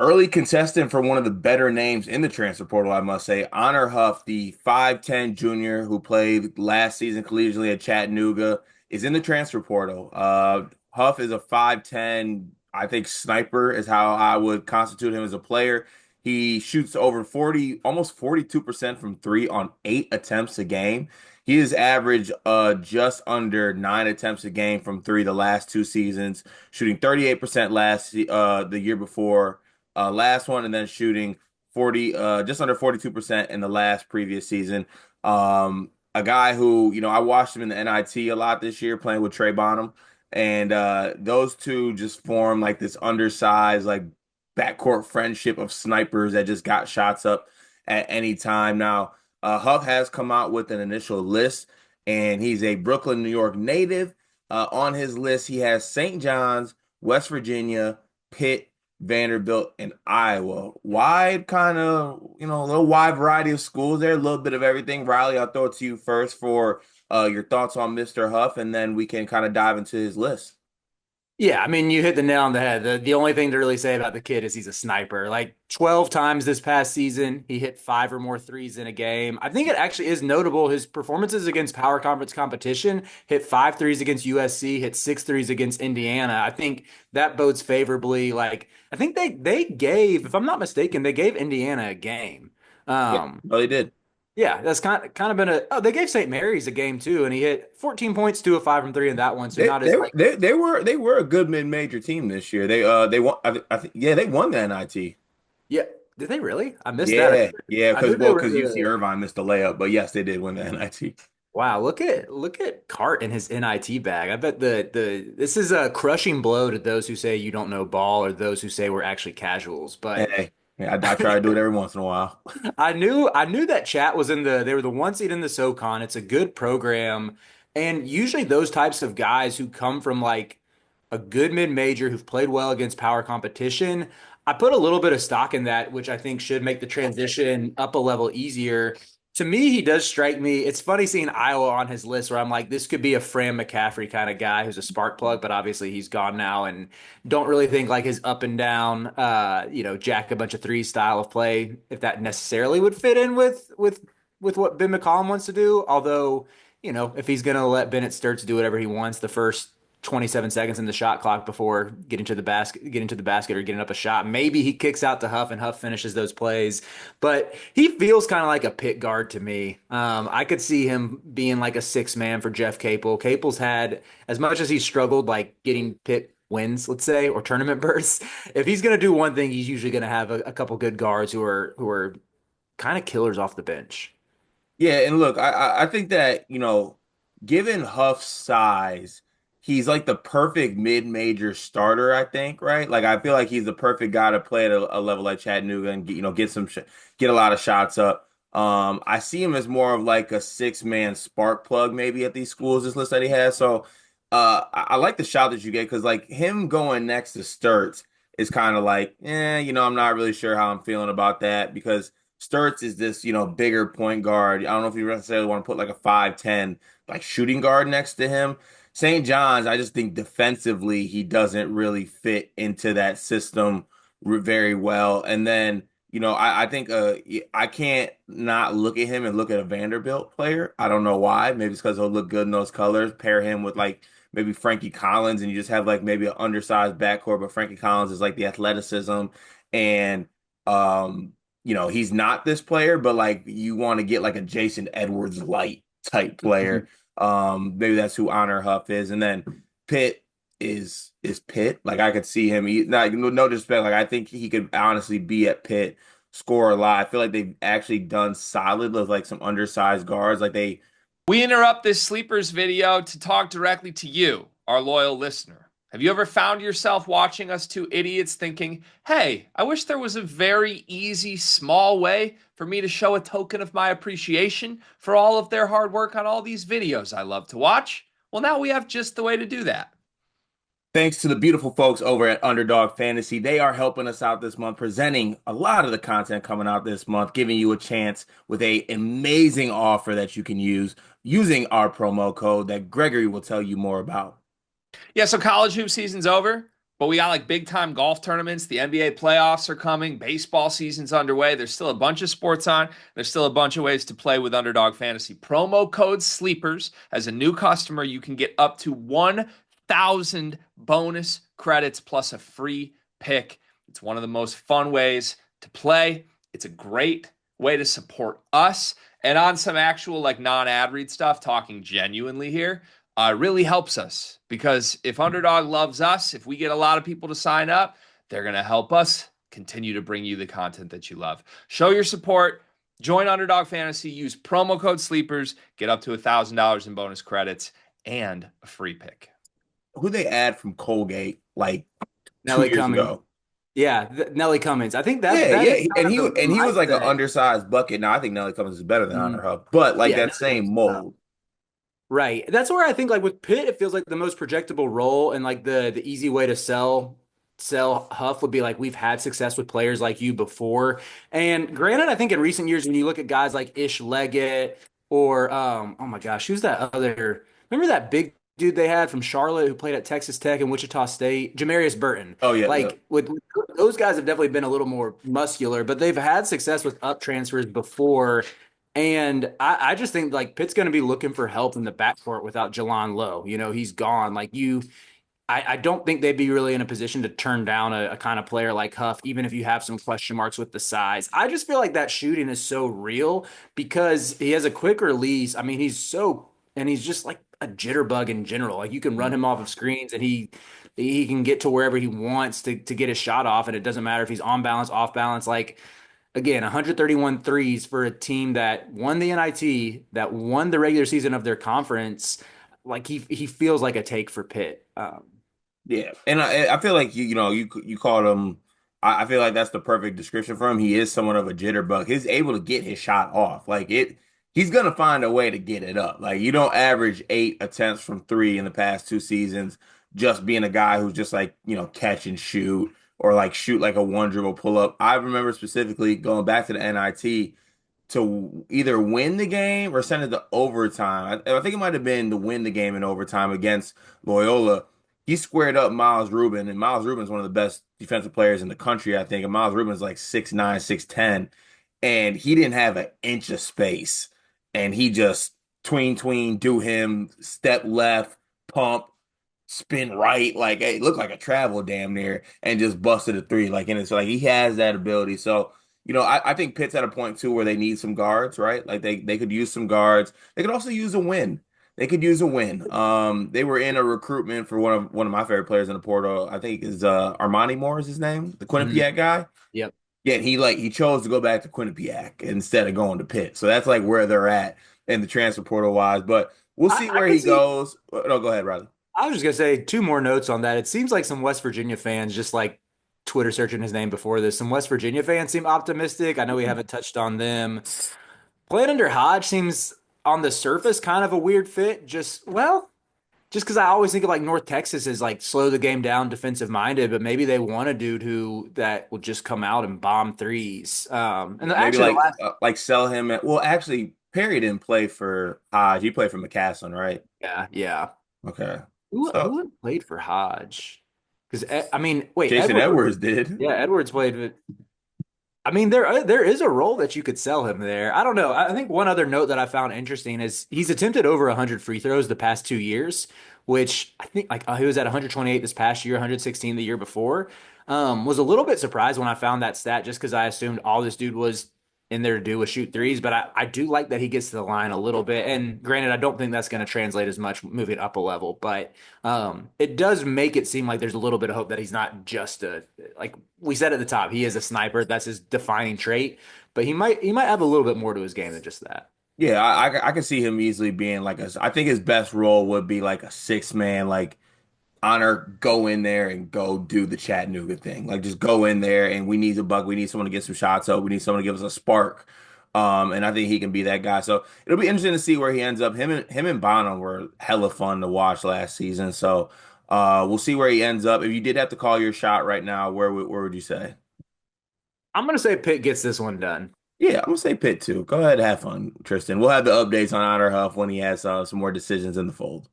Early contestant for one of the better names in the transfer portal, I must say. Honor Huff, the 5'10 junior who played last season collegiately at Chattanooga, is in the transfer portal. Huff is a 5'10, I think, sniper is how I would constitute him as a player. He shoots over 40, almost 42% from three on 8 attempts a game. He is average just under 9 attempts a game from three the last 2 seasons, shooting 38% the year before last one, and then shooting 40, just under 42% in the last previous season. A guy who, I watched him in the NIT a lot this year playing with Trey Bonham, and those two just formed like this undersized, like backcourt friendship of snipers that just got shots up at any time. Now, Huff has come out with an initial list, and he's a Brooklyn, New York native. On his list, he has St. John's, West Virginia, Pitt, Vanderbilt, and Iowa. Wide kind of, a little wide variety of schools there, a little bit of everything. Riley, I'll throw it to you first for your thoughts on Mr. Huff, and then we can kind of dive into his list. Yeah, I mean, you hit the nail on the head. The only thing to really say about the kid is he's a sniper. Like 12 times this past season, he hit five or more threes in a game. I think it actually is notable. His performances against power conference competition, hit five threes against USC, hit six threes against Indiana. I think that bodes favorably. Like, I think they gave, if I'm not mistaken, they gave Indiana a game. Yeah, Um, no, they did. yeah, that's kind of been a oh, they gave St. Mary's a game too, and he hit 14 points, two of five from three in that one. So They not they as like they were a good mid-major team this year. They won. I think yeah, they won the NIT. yeah, did they really? I missed that. Yeah, I knew they were because UC the Irvine missed the layup, but yes, they did win the NIT. wow. Look at Cart in his NIT bag. I bet the this is a crushing blow to those who say you don't know ball or those who say we're actually casuals. But Hey, yeah, I try to do it every once in a while. I knew that chat was in they were the one seed in the SoCon. It's a good program, and usually those types of guys who come from like a good mid-major who've played well against power competition. I put a little bit of stock in that, which I think should make the transition up a level easier. To me, he does strike me. It's funny seeing Iowa on his list where I'm like, this could be a Fran McCaffrey kind of guy who's a spark plug, but obviously he's gone now and don't really think like his up and down, jack a bunch of threes style of play, if that necessarily would fit in with what Ben McCollum wants to do. Although, if he's gonna let Bennett Sturts do whatever he wants the first 27 seconds in the shot clock before getting to the basket or getting up a shot. Maybe he kicks out to Huff and Huff finishes those plays, but he feels kind of like a pit guard to me. I could see him being like a six man for Jeff Capel. Capel's had as much as he's struggled like getting pit wins, let's say, or tournament berths. If he's gonna do one thing, he's usually gonna have a couple good guards who are kind of killers off the bench. Yeah, and look, I think that, given Huff's size, he's like the perfect mid-major starter, I think, right? Like I feel like he's the perfect guy to play at a level like Chattanooga and get some sh get a lot of shots up. I see him as more of like a six-man spark plug maybe at these schools, this list that he has. So I like the shot that you get because like him going next to Sturts is kind of like, I'm not really sure how I'm feeling about that because Sturts is this, bigger point guard. I don't know if you necessarily want to put like a 5'10 like shooting guard next to him. St. John's, I just think defensively he doesn't really fit into that system very well. And then, I think I can't not look at him and look at a Vanderbilt player. I don't know why. Maybe it's because he'll look good in those colors. Pair him with like maybe Frankie Collins, and you just have like maybe an undersized backcourt, but Frankie Collins is like the athleticism and he's not this player, but like you want to get like a Jason Edwards light type player. Maybe that's who Honor Huff is. And then Pitt is Pitt. Like I could see him. Not no disrespect. Like I think he could honestly be at Pitt, score a lot. I feel like they've actually done solid with like some undersized guards. Like they We interrupt this sleepers video to talk directly to you, our loyal listener. Have you ever found yourself watching us two idiots thinking, hey, I wish there was a very easy, small way for me to show a token of my appreciation for all of their hard work on all these videos I love to watch? Well, now we have just the way to do that. Thanks to the beautiful folks over at Underdog Fantasy. They are helping us out this month, presenting a lot of the content coming out this month, giving you a chance with a amazing offer that you can use using our promo code that Gregory will tell you more about. Yeah, so college hoop season's over, But we got like big time golf tournaments. The NBA playoffs are coming. Baseball season's underway. There's still a bunch of sports on. There's still a bunch of ways to play with Underdog Fantasy. Promo code SLEEPERS. As a new customer, you can get up to 1,000 bonus credits plus a free pick. It's one of the most fun ways to play. It's a great way to support us. And on some actual like non-ad read stuff, talking genuinely here, really helps us because if Underdog loves us, if we get a lot of people to sign up, they're going to help us continue to bring you the content that you love. Show your support. Join Underdog Fantasy. Use promo code SLEEPERS. Get up to $1,000 in bonus credits and a free pick. Who they add from Colgate like two Nelly years Cummings. ago? Yeah, Nelly Cummings. I think Yeah, that is yeah, kind and of he the and he was like an mindset. undersized bucket. Now I think Nelly Cummings is better than Honor Mhm. Huff, but like Yeah, that Nelly same Cummings. mold. Right. That's where I think like with Pitt, it feels like the most projectable role and like the easy way to sell Huff would be like we've had success with players like you before. And granted, I think in recent years when you look at guys like Ish Leggett or oh my gosh, who's that other remember that big dude they had from Charlotte who played at Texas Tech and Wichita State, Jamarius Burton. Oh yeah, yeah, Like with those guys have definitely been a little more muscular, but they've had success with up transfers before. And I just think like Pitt's going to be looking for help in the backcourt without Jalan Lowe. You know, he's gone. I don't think they'd be really in a position to turn down a kind of player like Huff, even if you have some question marks with the size. I just feel like that shooting is so real because he has a quick release. I mean, and he's just like a jitterbug in general. Like you can run Mhm. him off of screens and he can get to wherever he wants to get his shot off. And it doesn't matter if he's on balance, off balance. Like, again, 131 threes for a team that won the NIT, that won the regular season of their conference. Like he feels like a take for Pitt. Yeah. And I feel like you called him. I feel like that's the perfect description for him. He is somewhat of a jitterbug. He's able to get his shot off. Like it, he's gonna find a way to get it up. Like you don't average 8 attempts from three in the past 2 seasons, just being a guy who's just like catch and shoot or like shoot like a one dribble pull up. I remember specifically going back to the NIT to either win the game or send it to overtime. I think it might have been to win the game in overtime against Loyola. He squared up Miles Rubin, and Miles Rubin's one of the best defensive players in the country, I think. And Miles Rubin's like 6'9", 6'10", and he didn't have an inch of space. And he just tween, do him, step left, pump, spin right, like it looked like a travel damn near, and just busted a three. Like, and it's like he has that ability. So, I think Pitt's at a point too where they need some guards, right? Like they could use some guards. They could also use a win. They could use a win. They were in a recruitment for one of my favorite players in the portal. I think is Armani Moore is his name, the Mhm. Quinnipiac guy. Yep. Yeah, and he chose to go back to Quinnipiac instead of going to Pitt. So that's like where they're at in the transfer portal wise. But we'll see I where can he see. goes. No, go ahead, Riley. I was just gonna say two more notes on that. It seems like some West Virginia fans just like Twitter searching his name before this. Some West Virginia fans seem optimistic. I know we haven't touched on them. Playing under Hodge seems on the surface kind of a weird fit. Just because I always think of like North Texas as like slow the game down, defensive minded, but maybe they want a dude who that will just come out and bomb threes. Maybe Actually, the last like sell him well, actually, Perry didn't play for Hodge. He played for McCaslin, right? yeah. Okay. Who So had played for Hodge? Because I mean, wait, Jason Edwards. Edwards did. Yeah, Edwards played. I mean, there is a role that you could sell him there. I don't know. I think one other note that I found interesting is he's attempted over 100 free throws the past 2 years, which I think like he was at 128 this past year, 116 the year before. Was a little bit surprised when I found that stat just because I assumed all this dude was in there to do was shoot threes. But I do like that he gets to the line a little bit. And granted, I don't think that's going to translate as much moving up a level, but it does make it seem like there's a little bit of hope that he's not just like we said at the top, he is a sniper. That's his defining trait, but he might have a little bit more to his game than just that. Yeah, I can see him easily being like I think his best role would be like a six man, like Honor go in there and go do the Chattanooga thing. Like just go in there and we need a buck. We need someone to get some shots up. We need someone to give us a spark. And I think he can be that guy. So it'll be interesting to see where he ends up. Him and Bonham were hella fun to watch last season. So we'll see where he ends up. If you did have to call your shot right now, where would you say? I'm gonna say Pitt gets this one done. Yeah, I'm gonna say Pitt too. Go ahead, have fun, Tristan. We'll have the updates on Honor Huff when he has some more decisions in the fold.